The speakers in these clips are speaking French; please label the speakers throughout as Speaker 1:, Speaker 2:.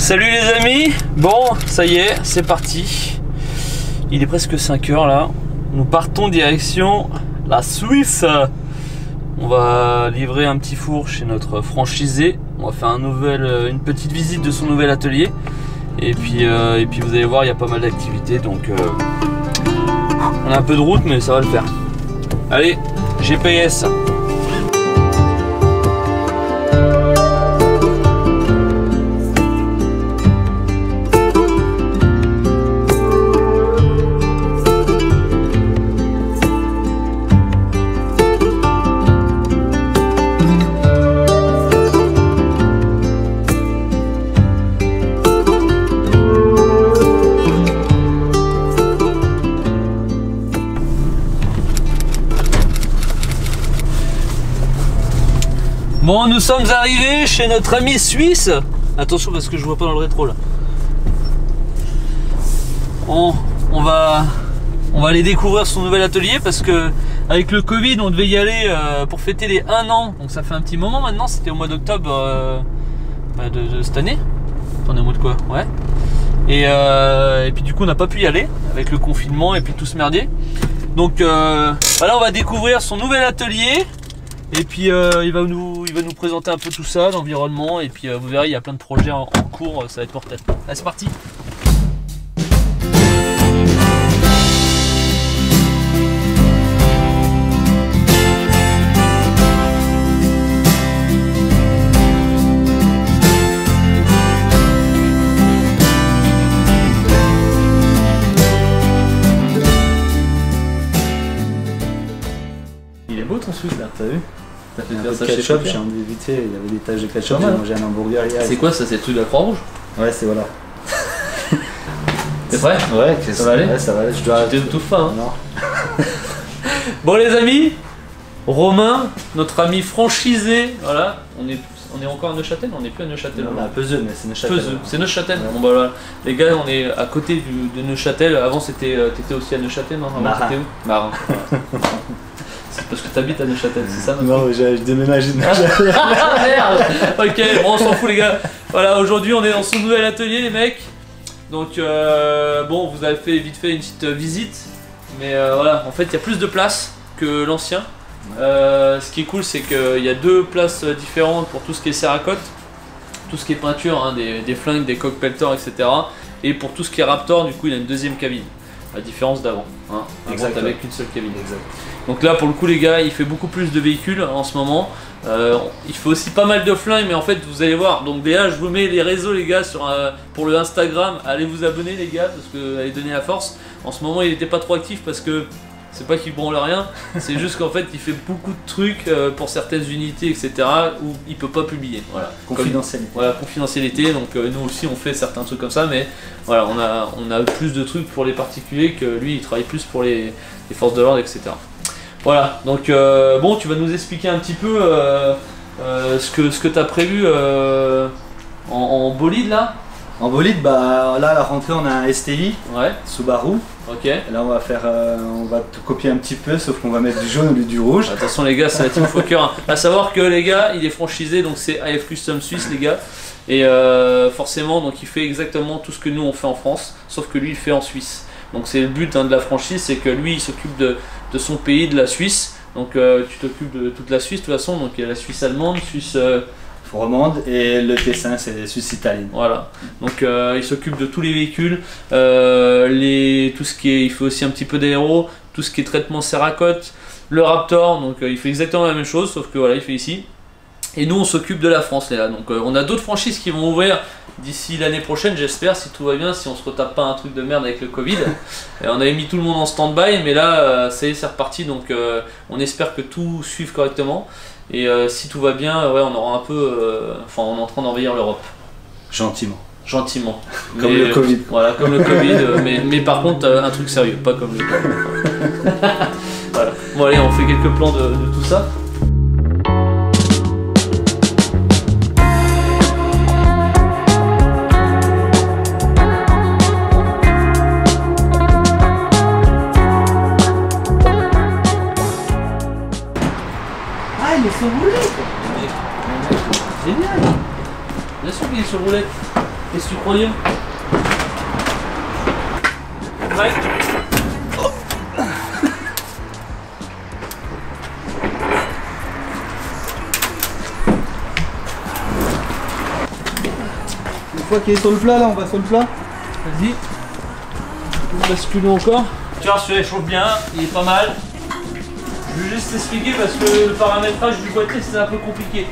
Speaker 1: Salut les amis, bon ça y est, c'est parti. Il est presque 5 h là. Nous partons direction la Suisse. On va livrer un petit four chez notre franchisé. On va faire une petite visite de son nouvel atelier. Et puis vous allez voir, il y a pas mal d'activités. Donc on a un peu de route mais ça va le faire. Allez, GPS. Bon, nous sommes arrivés chez notre ami suisse. Attention parce que je vois pas dans le rétro là. On va aller découvrir son nouvel atelier parce que avec le Covid on devait y aller pour fêter les 1 an. Donc ça fait un petit moment maintenant, c'était au mois d'octobre de cette année. On est au mois de quoi? Ouais. Et puis du coup on n'a pas pu y aller avec le confinement et puis tout ce merdier. Donc voilà, on va découvrir son nouvel atelier. Et puis il va nous présenter un peu tout ça, l'environnement, et puis vous verrez, il y a plein de projets en cours, ça va être mortel. Allez, c'est parti.
Speaker 2: Il est beau ton Suisse là, t'as vu?
Speaker 3: T'as fait faire ça chez ketchup, j'ai envie vite fait, il y avait des taches de ketchup, j'ai mangé un hamburger hier.
Speaker 2: C'est quoi ça, c'est le truc de la Croix-Rouge?
Speaker 3: Ouais, c'est voilà.
Speaker 2: C'est vrai?
Speaker 3: Ouais,
Speaker 2: ça va aller?
Speaker 3: Ouais, ça va aller, je dois...
Speaker 2: Tu t'étouffes pas hein?
Speaker 3: Non.
Speaker 1: Bon les amis, Romain, notre ami franchisé, voilà, on est encore à Neuchâtel, on n'est plus à Neuchâtel.
Speaker 3: On est à Peseux, mais c'est Neuchâtel.
Speaker 1: Peseux, c'est Neuchâtel.
Speaker 3: Ouais.
Speaker 1: Bon bah voilà, les gars, on est à côté de Neuchâtel. Avant t'étais aussi à Neuchâtel, non?
Speaker 3: Marin.
Speaker 1: T'étais où? Marin. C'est parce que t'habites à Neuchâtel, c'est ça?
Speaker 3: Non, j'ai déménagé de Neuchâtel.
Speaker 1: Ah merde. Ok, bon on s'en fout les gars. Voilà, aujourd'hui on est dans son nouvel atelier les mecs. Donc bon, vous avez fait vite fait une petite visite. Mais voilà, en fait il y a plus de place que l'ancien. Ce qui est cool, c'est qu'il y a 2 places différentes pour tout ce qui est Cerakote, tout ce qui est peinture, hein, des flingues, des coques pelletors, etc. Et pour tout ce qui est Raptor, du coup, il a une 2e cabine, à différence d'avant. Hein. Avant, t'avais qu'une seule cabine.
Speaker 3: Exact.
Speaker 1: Donc là, pour le coup, les gars, il fait beaucoup plus de véhicules en ce moment. Il fait aussi pas mal de flingues, mais en fait, vous allez voir. Donc déjà, je vous mets les réseaux, les gars, pour le Instagram. Allez vous abonner, les gars, parce que allez donner la force. En ce moment, il n'était pas trop actif parce que c'est pas qu'il branle rien, c'est juste qu'en fait il fait beaucoup de trucs pour certaines unités, etc. où il peut pas publier. Voilà.
Speaker 3: Confidentialité.
Speaker 1: Voilà, confidentialité. Donc nous aussi on fait certains trucs comme ça, mais voilà, on a plus de trucs pour les particuliers que lui il travaille plus pour les forces de l'ordre, etc. Voilà, donc bon, tu vas nous expliquer un petit peu ce que tu as prévu en bolide là.
Speaker 3: En bolide, bah là à la rentrée on a un STI,
Speaker 1: Ouais.
Speaker 3: Subaru.
Speaker 1: Ok.
Speaker 3: Et là on va faire, on va tout copier un petit peu, sauf qu'on va mettre du jaune au lieu du rouge.
Speaker 1: Attention les gars, c'est la team Fokker. À savoir que les gars, il est franchisé, donc c'est AF Custom Suisse les gars. Et forcément, donc il fait exactement tout ce que nous on fait en France, sauf que lui il fait en Suisse. Donc c'est le but hein, de la franchise, c'est que lui il s'occupe de son pays, de la Suisse. Donc tu t'occupes de toute la Suisse de toute façon, donc il y a la Suisse allemande, Suisse...
Speaker 3: romande, et le Tessin c'est Suisse italienne.
Speaker 1: Voilà, donc il s'occupe de tous les véhicules, tout ce qui est, il fait aussi un petit peu d'aéro, tout ce qui est traitement Cerakote, le Raptor, donc il fait exactement la même chose, sauf que voilà, il fait ici. Et nous on s'occupe de la France les gars, donc on a d'autres franchises qui vont ouvrir d'ici l'année prochaine, j'espère, si tout va bien, si on se retape pas un truc de merde avec le Covid. Et on avait mis tout le monde en stand-by, mais là ça y est, c'est reparti, donc on espère que tout suive correctement. Et si tout va bien, ouais, on aura un peu, enfin on est en train d'envahir l'Europe.
Speaker 3: Gentiment.
Speaker 1: Gentiment.
Speaker 3: Comme le Covid.
Speaker 1: Voilà, comme le Covid, mais par contre un truc sérieux, pas comme le Covid. Voilà. Bon allez, on fait quelques plans de tout ça. Ah, il est sur roulette. Génial. Bien sûr qu'il est sur roulette. Qu'est-ce que tu croyais? Ouais.
Speaker 3: Une fois qu'il est sur le plat, là, on va sur le plat.
Speaker 1: Vas-y. On bascule encore. Tu vois, celui-là chauffe bien, il est pas mal. Je vais juste t'expliquer parce que le paramétrage du boîtier c'est un peu compliqué.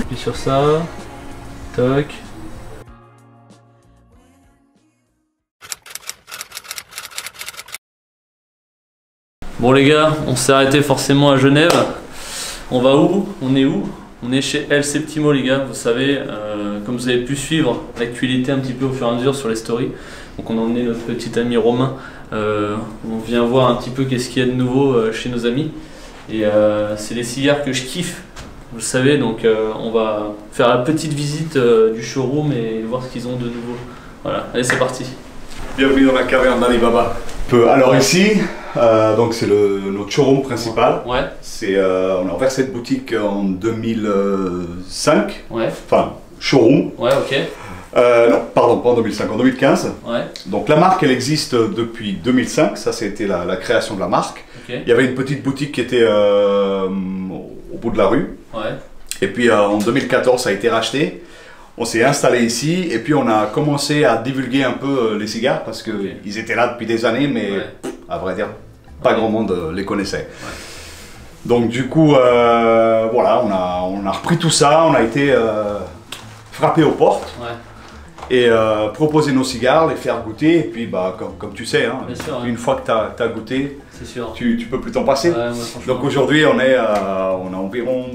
Speaker 1: Puis sur ça. Toc. Bon les gars, on s'est arrêté forcément à Genève. On va où? On est où? On est chez El Septimo les gars, vous savez, comme vous avez pu suivre l'actualité un petit peu au fur et à mesure sur les stories. Donc on a emmené notre petit ami Romain, on vient voir un petit peu qu'est-ce qu'il y a de nouveau chez nos amis. Et c'est les cigares que je kiffe, vous le savez, donc on va faire la petite visite du showroom et voir ce qu'ils ont de nouveau. Voilà, allez c'est parti.
Speaker 4: Bienvenue dans la caverne d'Alibaba. Alors ici, donc c'est notre showroom principal.
Speaker 1: Ouais.
Speaker 4: On a ouvert cette boutique en 2005.
Speaker 1: Ouais.
Speaker 4: Enfin, showroom.
Speaker 1: Ouais, ok.
Speaker 4: Non, pardon, pas en 2005, en 2015.
Speaker 1: Ouais.
Speaker 4: Donc la marque, elle existe depuis 2005. Ça, c'était la création de la marque.
Speaker 1: Ok.
Speaker 4: Il y avait une petite boutique qui était au bout de la rue.
Speaker 1: Ouais.
Speaker 4: Et puis en 2014, ça a été racheté. On s'est installé ici et puis on a commencé à divulguer un peu les cigares parce qu'ils étaient là depuis des années, mais à vrai dire, pas grand monde les connaissait. Ouais. Donc du coup, voilà, on a repris tout ça, on a été frappé aux portes et proposer nos cigares, les faire goûter. Et puis, bah, comme tu sais, hein,
Speaker 1: sûr,
Speaker 4: une fois que tu as goûté,
Speaker 1: sûr.
Speaker 4: Tu peux plus t'en passer.
Speaker 1: Ouais,
Speaker 4: donc aujourd'hui, on a environ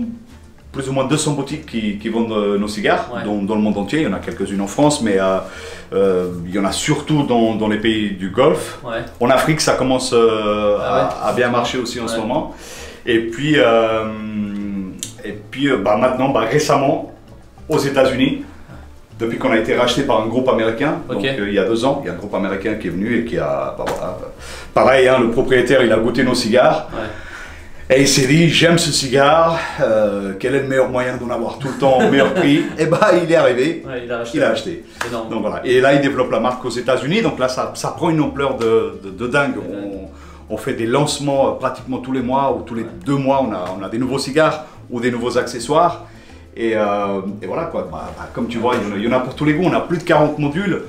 Speaker 4: plus ou moins 200 boutiques qui vendent nos cigares dans le monde entier. Il y en a quelques-unes en France, mais il y en a surtout dans les pays du Golfe. Ouais. En Afrique, ça commence à bien marcher aussi en ce moment. Et puis, bah, maintenant, récemment, aux États-Unis, depuis qu'on a été racheté par un groupe américain, donc il y a 2 ans, il y a un groupe américain qui est venu et qui a, bah, voilà, pareil, hein, le propriétaire, il a goûté nos cigares. Et il s'est dit, j'aime ce cigare, quel est le meilleur moyen d'en avoir tout le temps au meilleur prix? Et bah il est arrivé, il a acheté. Donc, voilà. Et là il développe la marque aux États-Unis, donc là ça prend une ampleur de dingue. On fait des lancements pratiquement tous les mois ou tous les 2 mois, on a des nouveaux cigares ou des nouveaux accessoires. Et voilà quoi, comme tu vois, il y en a pour tous les goûts, on a plus de 40 modules.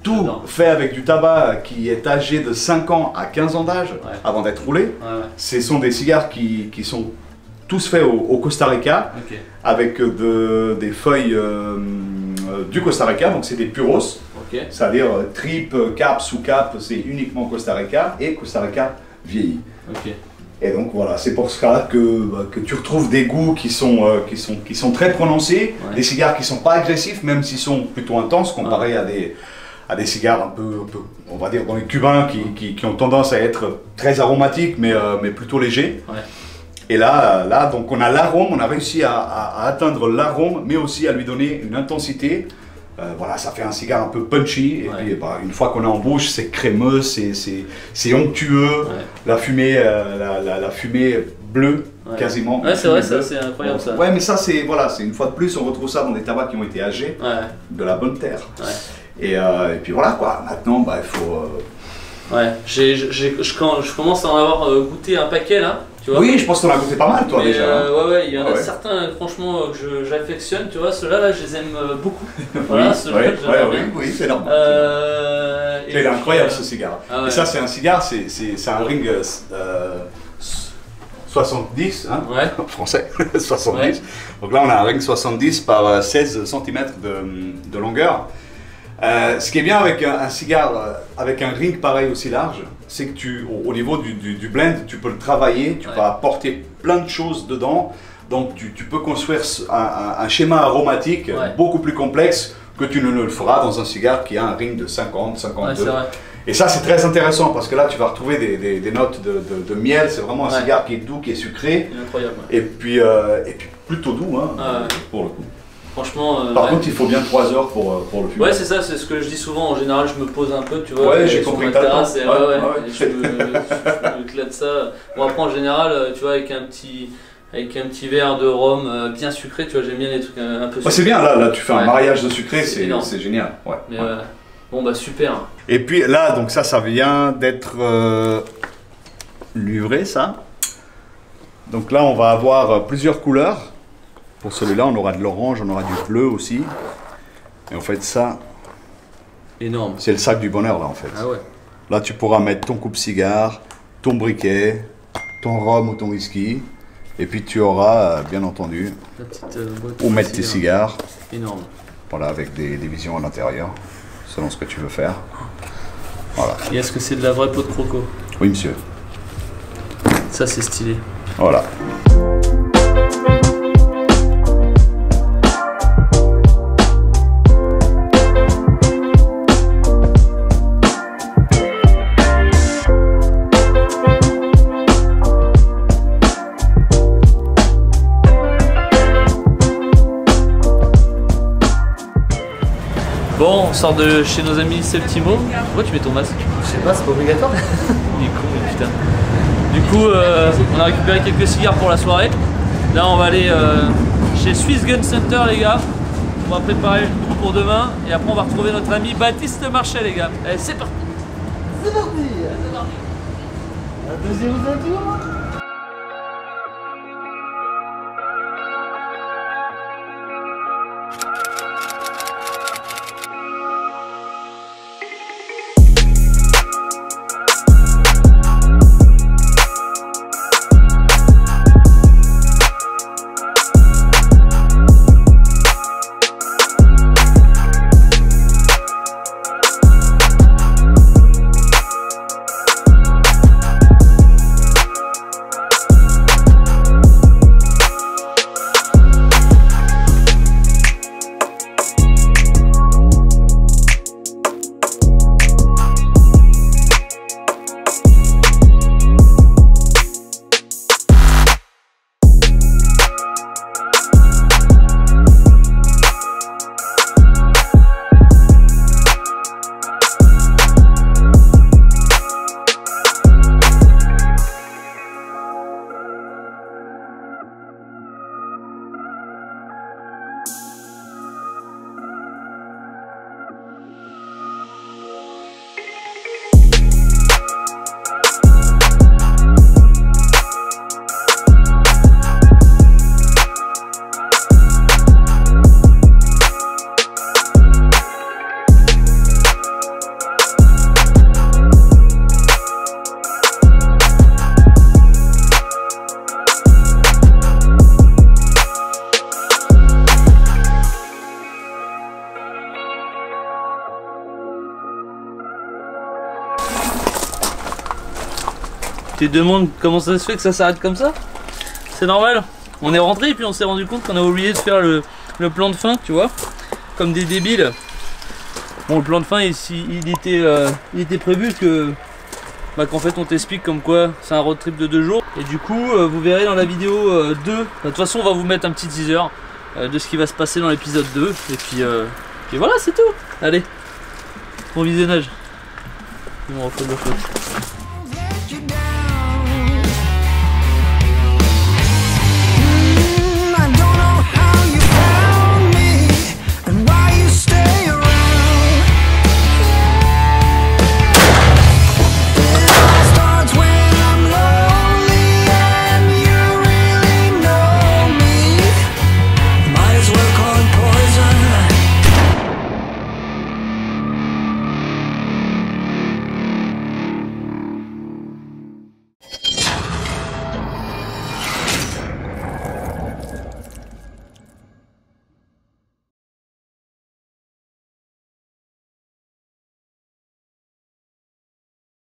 Speaker 4: Tout fait avec du tabac qui est âgé de 5 ans à 15 ans d'âge avant d'être roulé. Ce sont des cigares qui sont tous faits au Costa Rica avec des feuilles du Costa Rica, donc c'est des puros, c'est-à-dire tripe, cap, sous-cap, c'est uniquement Costa Rica et Costa Rica vieilli. Et donc voilà, c'est pour ça que tu retrouves des goûts qui sont très prononcés, des cigares qui ne sont pas agressifs, même s'ils sont plutôt intenses comparés à des cigares un peu, on va dire, dans les cubains qui ont tendance à être très aromatiques, mais plutôt légers. Et là, donc on a l'arôme, on a réussi à atteindre l'arôme, mais aussi à lui donner une intensité. Voilà, ça fait un cigare un peu punchy, et puis une fois qu'on est en bouche, c'est crémeux, c'est onctueux, la fumée bleue, quasiment.
Speaker 1: Ouais, c'est vrai, ça, c'est incroyable ça.
Speaker 4: Ouais, mais ça, c'est une fois de plus, on retrouve ça dans des tabacs qui ont été âgés de la bonne terre. Et puis voilà quoi, maintenant il faut... je commence à en avoir goûté un paquet là, tu vois. Oui, je pense qu'on a goûté pas mal toi déjà.
Speaker 1: Ouais, il y en a certains franchement que j'affectionne, tu vois, ceux-là là, je les aime beaucoup. Voilà,
Speaker 4: oui, c'est normal. Il est incroyable ce cigare. Et ça c'est un cigare, c'est un ring 70, hein, français, 70. Donc là on a un ring 70 par 16 cm de longueur. Ce qui est bien avec un cigare, avec un ring pareil aussi large, c'est que au niveau du blend, tu peux le travailler, tu peux apporter plein de choses dedans. Donc tu peux construire un schéma aromatique beaucoup plus complexe que tu ne le feras dans un cigare qui a un ring de 50, 52.
Speaker 1: Ouais, c'est vrai.
Speaker 4: Et ça, c'est très intéressant parce que là, tu vas retrouver des notes de miel. C'est vraiment un cigare qui est doux, qui est sucré.
Speaker 1: Incroyable.
Speaker 4: Et puis plutôt doux, hein, pour le coup.
Speaker 1: Franchement.
Speaker 4: Par contre, il faut bien 3 heures pour le fumer.
Speaker 1: Ouais, c'est ça, c'est ce que je dis souvent. En général, je me pose un peu, tu vois.
Speaker 4: Ouais, j'ai compris que t'as le temps.
Speaker 1: Et je me éclate ça. Bon, après, en général, tu vois, avec un petit verre de rhum bien sucré, tu vois, j'aime bien les trucs un peu sucrés.
Speaker 4: C'est bien, là, tu fais un mariage de sucré, c'est génial. Ouais.
Speaker 1: Mais bon, bah super.
Speaker 4: Et puis là, donc ça vient d'être livré, ça. Donc là, on va avoir plusieurs couleurs. Pour celui-là, on aura de l'orange, on aura du bleu aussi. Et en fait, ça,
Speaker 1: énorme.
Speaker 4: C'est le sac du bonheur, là, en fait.
Speaker 1: Ah ouais.
Speaker 4: Là, tu pourras mettre ton coupe-cigare, ton briquet, ton rhum ou ton whisky. Et puis, tu auras, bien entendu,
Speaker 1: la petite boîte
Speaker 4: où mettre tes cigares.
Speaker 1: Énorme.
Speaker 4: Voilà, avec des visions à l'intérieur, selon ce que tu veux faire. Voilà.
Speaker 1: Et est-ce que c'est de la vraie peau de croco?
Speaker 4: Oui, monsieur.
Speaker 1: Ça, c'est stylé.
Speaker 4: Voilà.
Speaker 1: Bon, on sort de chez nos amis Septimo. Pourquoi tu mets ton masque?
Speaker 2: Je sais pas, c'est pas obligatoire.
Speaker 1: Il est con, mais putain. Du coup, on a récupéré quelques cigares pour la soirée. Là, on va aller chez Swiss Gun Center, les gars. On va préparer le coup pour demain. Et après, on va retrouver notre ami Baptiste Marchais, les gars. Allez, c'est parti.
Speaker 2: C'est parti. Un deuxième tour.
Speaker 1: Tu te demandes comment ça se fait que ça s'arrête comme ça? C'est normal. On est rentré et puis on s'est rendu compte qu'on a oublié de faire le plan de fin, tu vois. Comme des débiles. Bon, le plan de fin, il était prévu que... qu'en fait on t'explique comme quoi c'est un road trip de 2 jours. Et du coup, vous verrez dans la vidéo 2. De toute façon, on va vous mettre un petit teaser de ce qui va se passer dans l'épisode 2. Et puis voilà, c'est tout. Allez, bon visionnage. On refait le flotte.